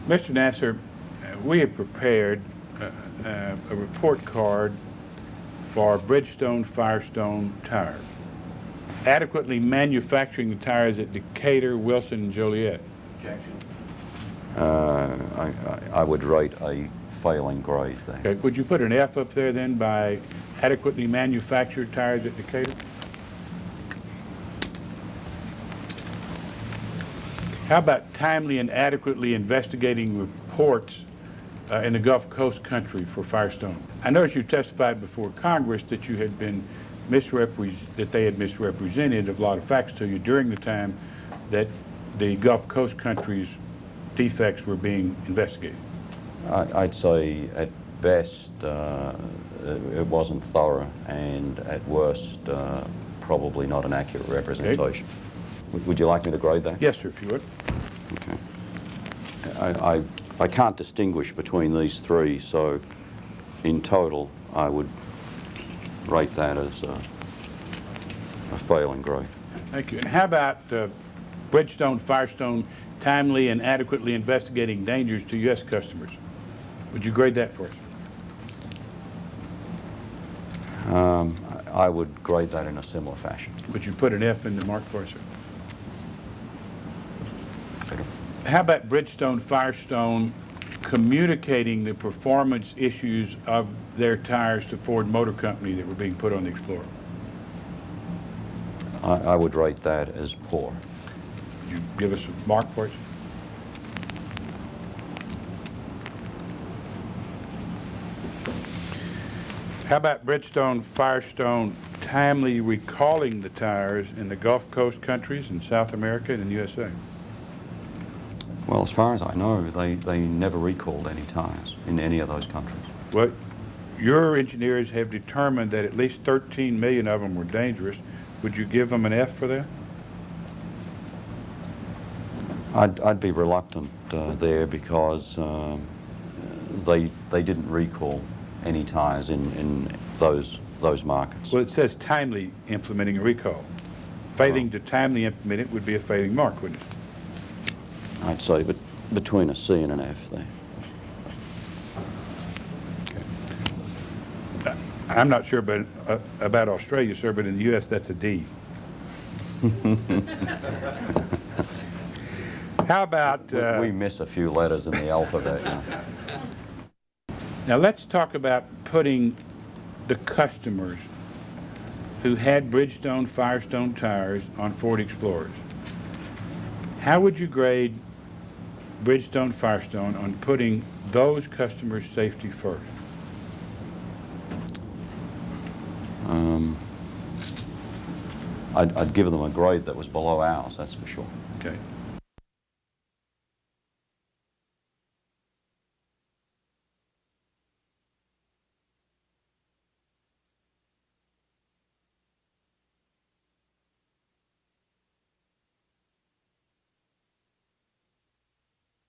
Mr. Nasser, we have prepared a report card for Bridgestone Firestone tires, adequately manufacturing the tires at Decatur, Wilson, and Joliet. Objection. I would rate a failing grade there. Okay. Would you put an F up there then by adequately manufactured tires at Decatur? How about timely and adequately investigating reports in the Gulf Coast country for Firestone? I noticed you testified before Congress that you had been that they had misrepresented a lot of facts to you during the time that the Gulf Coast countries' defects were being investigated. I'd say at best it wasn't thorough, and at worst probably not an accurate representation. Okay. Would you like me to grade that? Yes, sir, if you would. Okay. I can't distinguish between these three, so in total I would rate that as a failing grade. Thank you. And how about Bridgestone Firestone timely and adequately investigating dangers to U.S. customers? Would you grade that for us? I would grade that in a similar fashion. Would you put an F in the mark for us, sir? How about Bridgestone Firestone communicating the performance issues of their tires to Ford Motor Company that were being put on the Explorer? I would rate that as poor. Would you give us a mark for us? How about Bridgestone Firestone timely recalling the tires in the Gulf Coast countries in South America and in the USA? Well, as far as I know, they never recalled any tires in any of those countries. Well, your engineers have determined that at least 13 million of them were dangerous. Would you give them an F for that? I'd be reluctant there because they didn't recall any tires in those markets. Well, it says timely implementing a recall. Failing to timely implement it would be a failing mark, wouldn't it? I'd say between a C and an F there. Okay. I'm not sure about Australia, sir, but in the U.S. that's a D. How about... we miss a few letters in the alphabet. Now let's talk about putting the customers who had Bridgestone Firestone tires on Ford Explorers. How would you grade Bridgestone Firestone on putting those customers' safety first? I'd give them a grade that was below ours, that's for sure. Okay.